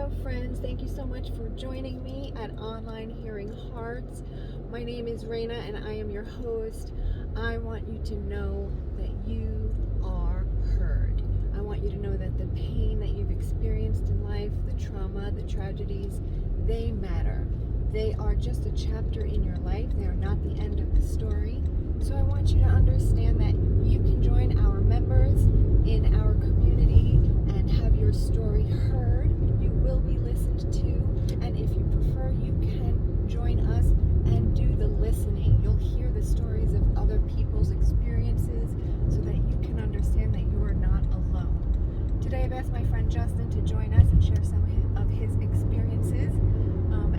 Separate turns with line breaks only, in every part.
Hello friends, thank you so much for joining me at Online Hearing Hearts. My name is Raina and I am your host. I want you to know that you are heard. I want you to know that the pain that you've experienced in life, the trauma, the tragedies, they matter. They are just a chapter in your life. They are not the end of the story. So I want you to understand that you can join our members in our community and have your story heard. You will be listened to, and if you prefer, you can join us and do the listening. You'll hear the stories of other people's experiences so that you can understand that you are not alone. Today I've asked my friend Justin to join us and share some of his experiences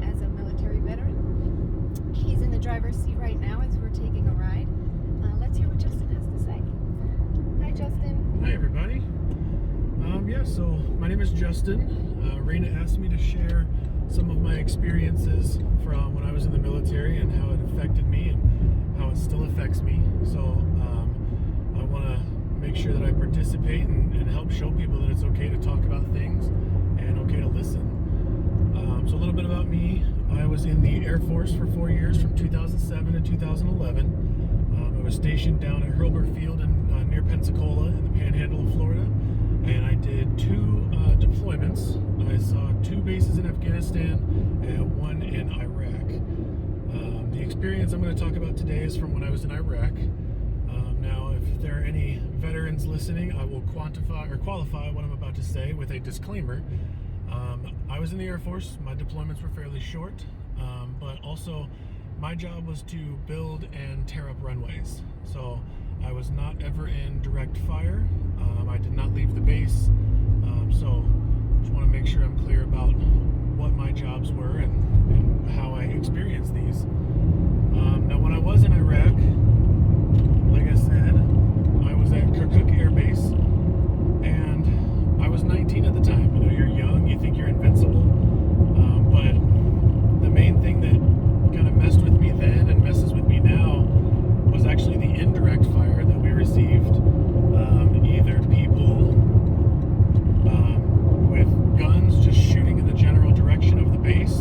as a military veteran. He's in the driver's seat right now as we're taking a ride. Let's hear what Justin has to say. Hi, Justin.
Hi, everybody. So my name is Justin. Raina asked me to share some of my experiences from when I was in the military and how it affected me and how it still affects me. So I want to make sure that I participate and help show people that it's okay to talk about things and okay to listen. So a little bit about me. I was in the Air Force for 4 years, from 2007 to 2011. I was stationed down at Hurlburt Field near Pensacola in the Panhandle of Florida, and I did 2 deployments. I saw 2 bases in Afghanistan and 1 in Iraq. The experience I'm going to talk about today is from when I was in Iraq. Now, if there are any veterans listening, I will qualify what I'm about to say with a disclaimer. I was in the Air Force. My deployments were fairly short, but also my job was to build and tear up runways. So I was not ever in direct fire. I did not leave the base. So just want to make sure I'm clear about what my jobs were and how I experienced these. Now, when I was in Iraq, like I said, I was at Kirkuk Air Base, and I was 19 at the time. You know, you're young, you think you're invincible, but the main thing that kind of messed with me then and messes with me now was actually the indirect fire that we received. Either people with guns just shooting in the general direction of the base,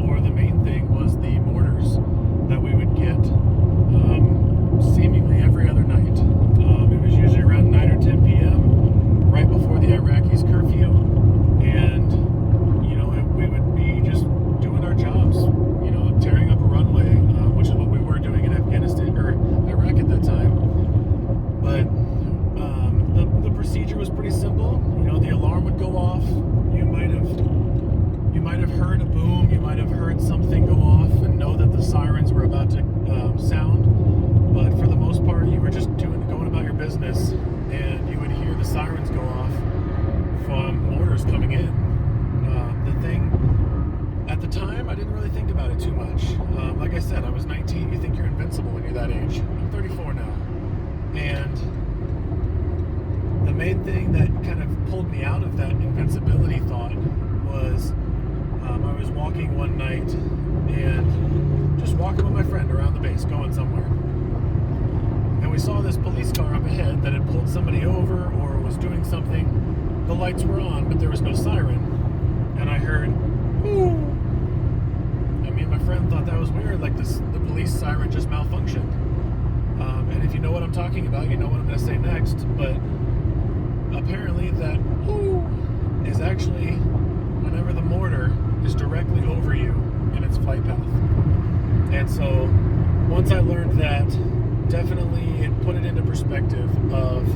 or the main thing was the mortars that we would get seemingly every other night. It was usually around 9 or 10 p.m., right before the Iraqis' curfew, and we would be just doing our jobs, tearing up a runway, which is what we were doing in Afghanistan or Iraq at that time. But the procedure was pretty simple. The alarm would go off. You might have heard a boom. You might have heard something go off and know that the sirens were about to sound. But for the most part, you were just going about your business, and you would hear the sirens go off from mortars coming in. The thing at the time, I didn't really think about it too much. Like I said, I was 19. You think you're invincible when you're that age. I'm 34 now. And the main thing that kind of pulled me out of that invincibility thought was I was walking one night and just walking with my friend around the base, going somewhere. And we saw this police car up ahead that had pulled somebody over or was doing something. The lights were on, but there was no siren. And I heard, "Ooh." Me and my friend thought that was weird, like the police siren just malfunctioned. And if you know what I'm talking about, you know what I'm going to say next. But apparently that "ooh" is actually whenever the mortar is directly over you in its flight path. And so once I learned that, definitely it put it into perspective of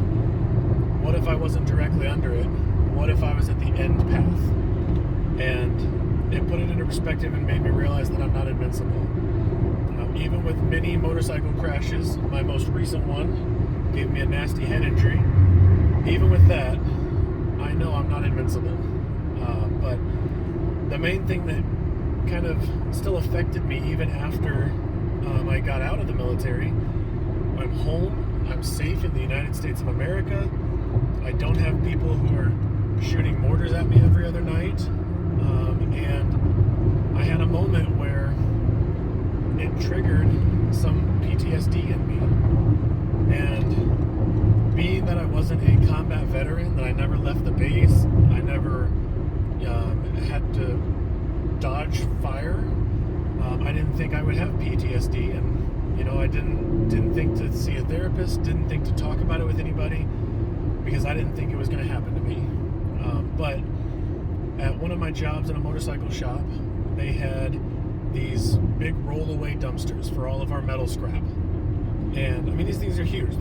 what if I wasn't directly under it? What if I was at the end path? And it put it into perspective and made me realize that I'm not invincible. Even with many motorcycle crashes, my most recent one gave me a nasty head injury. Even with that, I know I'm not invincible. But the main thing that kind of still affected me even after I got out of the military, I'm home, I'm safe in the United States of America. I don't have people who are shooting mortars at me every other night. And I had a moment where it triggered some PTSD in me. And being that I wasn't a combat veteran, that I never left the base, I never think I would have PTSD, and I didn't think to see a therapist, didn't think to talk about it with anybody, because I didn't think it was going to happen to me. But at one of my jobs in a motorcycle shop, they had these big roll-away dumpsters for all of our metal scrap. And I mean, these things are huge.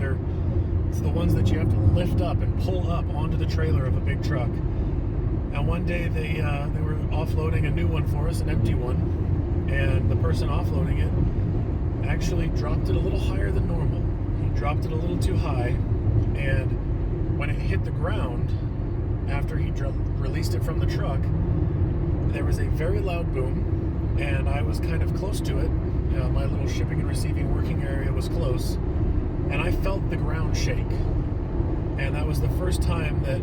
It's the ones that you have to lift up and pull up onto the trailer of a big truck. And one day they were offloading a new one for us, an empty one, and the person offloading it actually dropped it a little higher than normal. He dropped it a little too high, and when it hit the ground, after he released it from the truck, there was a very loud boom, and I was kind of close to it. My little shipping and receiving working area was close, and I felt the ground shake. And that was the first time that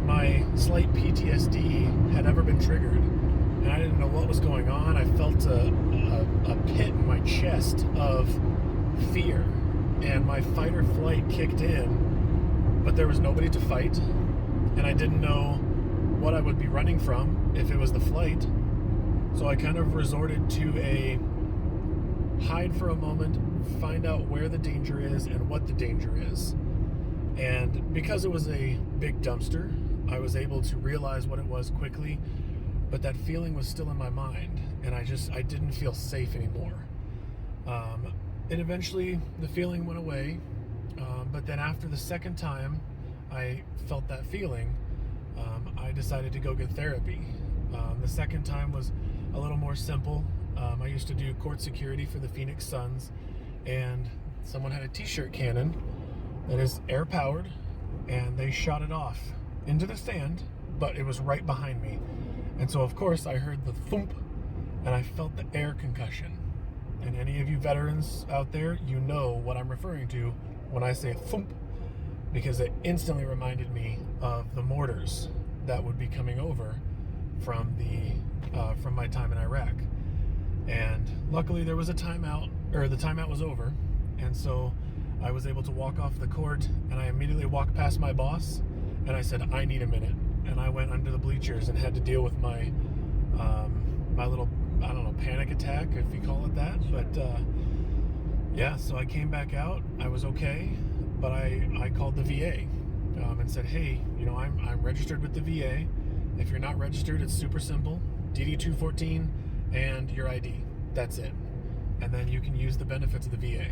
my slight PTSD had ever been triggered, and I didn't know what was going on. I felt a pit in my chest of fear, and my fight or flight kicked in, but there was nobody to fight, and I didn't know what I would be running from if it was the flight. So I kind of resorted to a hide for a moment, find out where the danger is and what the danger is. And because it was a big dumpster, I was able to realize what it was quickly, but that feeling was still in my mind, and I didn't feel safe anymore. And eventually the feeling went away, but then after the second time I felt that feeling, I decided to go get therapy. The second time was a little more simple. I used to do court security for the Phoenix Suns, and someone had a t-shirt cannon that is air powered, and they shot it off into the sand, but it was right behind me. And so of course I heard the thump, and I felt the air concussion. And any of you veterans out there, you know what I'm referring to when I say thump, because it instantly reminded me of the mortars that would be coming over from my time in Iraq. And luckily there was a timeout, or the timeout was over, and so I was able to walk off the court, and I immediately walked past my boss, and I said, I need a minute. And I went under the bleachers and had to deal with my little, I don't know, panic attack, if you call it that. But yeah, so I came back out. I was okay, but I called the VA and said, hey, I'm registered with the VA. If you're not registered, it's super simple. DD-214 and your ID. That's it. And then you can use the benefits of the VA.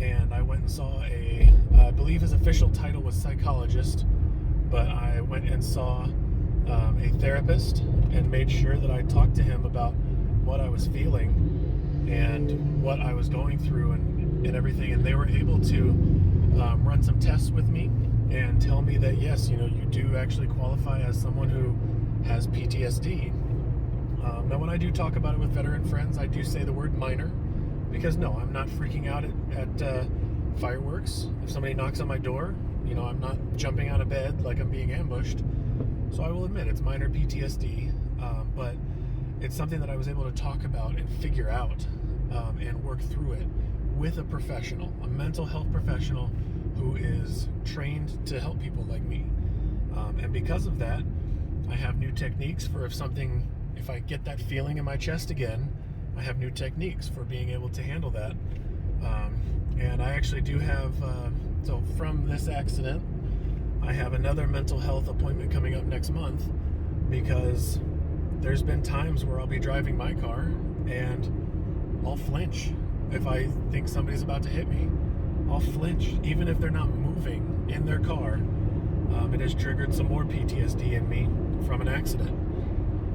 And I went and saw I believe his official title was psychologist, but I went and saw a therapist and made sure that I talked to him about what I was feeling and what I was going through and everything. And they were able to run some tests with me and tell me that, yes, you do actually qualify as someone who has PTSD. Now, when I do talk about it with veteran friends, I do say the word minor, because no, I'm not freaking out at fireworks. If somebody knocks on my door, I'm not jumping out of bed like I'm being ambushed. So I will admit it's minor PTSD, but it's something that I was able to talk about and figure out and work through it with a professional, a mental health professional who is trained to help people like me. And because of that, I have new techniques for if I get that feeling in my chest again, I have new techniques for being able to handle that. And I actually do have, so from this accident, I have another mental health appointment coming up next month, because there's been times where I'll be driving my car and I'll flinch if I think somebody's about to hit me. I'll flinch, even if they're not moving in their car. It has triggered some more PTSD in me from an accident.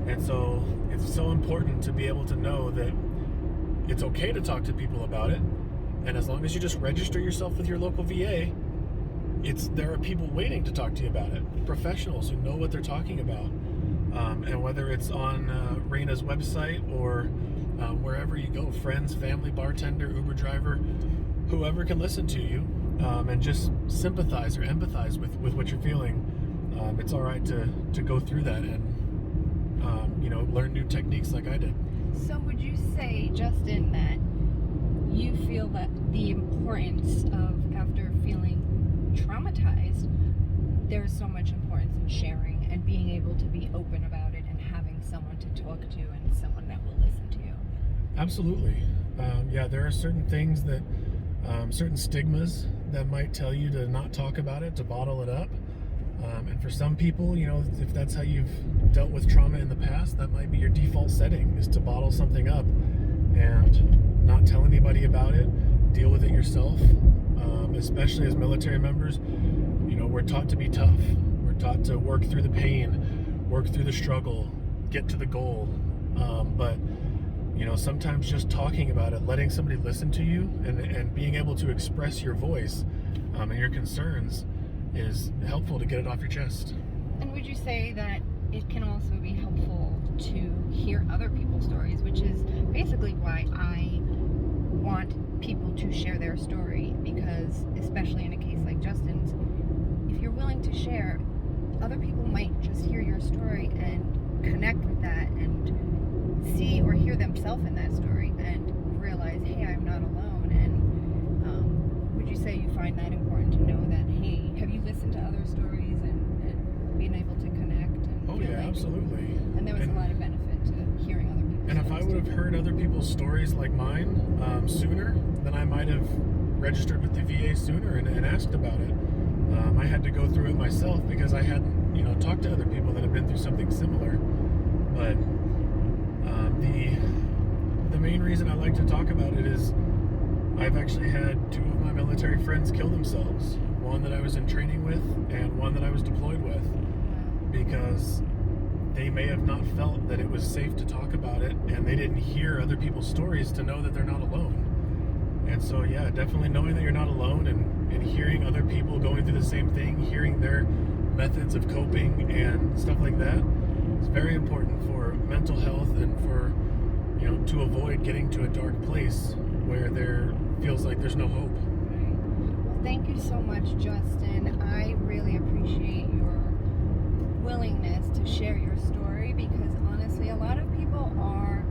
And so it's so important to be able to know that it's okay to talk to people about it. And as long as you just register yourself with your local VA, there are people waiting to talk to you about it. Professionals who know what they're talking about. And whether it's on Raina's website or wherever you go, friends, family, bartender, Uber driver, whoever can listen to you and just sympathize or empathize with what you're feeling. It's all right to go through that and learn new techniques like I did.
So would you say, Justin, that you feel that the importance of, after feeling traumatized, there's so much importance in sharing and being able to be open about it and having someone to talk to and someone that will listen to you?
Absolutely. Yeah, there are certain things that, certain stigmas that might tell you to not talk about it, to bottle it up. And for some people, if that's how you've dealt with trauma in the past, that might be your default setting, is to bottle something up and not tell anybody about it, deal with it yourself. Especially as military members, we're taught to be tough. We're taught to work through the pain, work through the struggle, get to the goal. But sometimes just talking about it, letting somebody listen to you, and being able to express your voice and your concerns is helpful to get it off your chest.
And would you say that it can also be helpful to hear other people's stories, which is basically why I want people to share their story, because especially in a case like Justin's, if you're willing to share, other people might just hear your story and connect with that and see or hear themselves in that story and realize, hey, I'm not alone. And would you say you find that important to know that, hey, have you listened to other stories and being able to connect? And
Oh yeah, absolutely.
And there was a lot of benefit to hearing other people's
And if I
stories
would have
too.
heard other people's stories like mine sooner, then I might have registered with the VA sooner and asked about it. I had to go through it myself because I hadn't, talked to other people that had been through something similar. But the main reason I like to talk about it is I've actually had two of my military friends kill themselves. One that I was in training with and one that I was deployed with, because they may have not felt that it was safe to talk about it, and they didn't hear other people's stories to know that they're not alone. And so, yeah, definitely knowing that you're not alone and hearing other people going through the same thing, hearing their methods of coping and stuff like that is very important for mental health and for, to avoid getting to a dark place where there feels like there's no hope.
Well, thank you so much, Justin. I really appreciate your willingness to share your story, because honestly, a lot of people are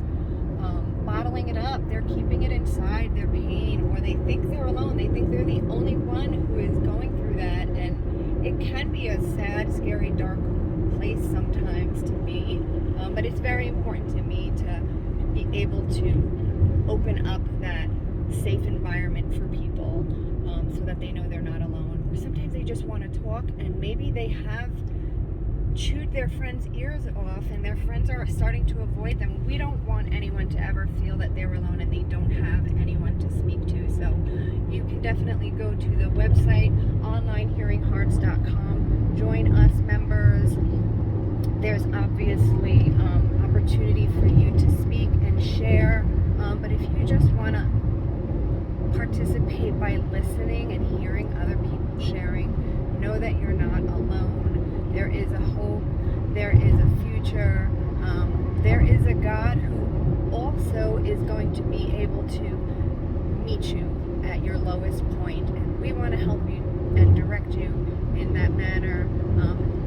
bottling it up. They're keeping it inside, their pain, or they think they're alone. They think they're the only one who is going through that, and it can be a sad, scary, dark place sometimes to be, but it's very important to me to be able to open up that safe environment for people, so that they know they're not alone. Or sometimes they just want to talk, and maybe they have chewed their friends' ears off and their friends are starting to avoid them. We don't want anyone to ever feel that they're alone and they don't have anyone to speak to. So you can definitely go to the website onlinehearinghearts.com, join us members. There's obviously opportunity for you to speak and share, but if you just want to participate by listening and hearing other people sharing, know that you're not alone. There is a hope, there is a future, there is a God who also is going to be able to meet you at your lowest point, and we want to help you and direct you in that manner.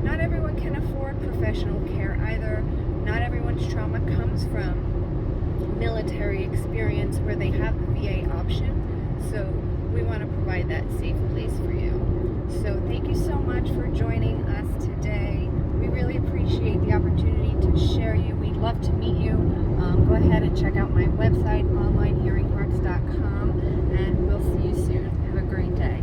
Not everyone can afford professional care either. Not everyone's trauma comes from military experience where they have the VA option, so we want to provide that safe place for you. So thank you so much for joining us today. We really appreciate the opportunity to share you. We'd love to meet you. Go ahead and check out my website, onlinehearinghearts.com, and we'll see you soon. Have a great day.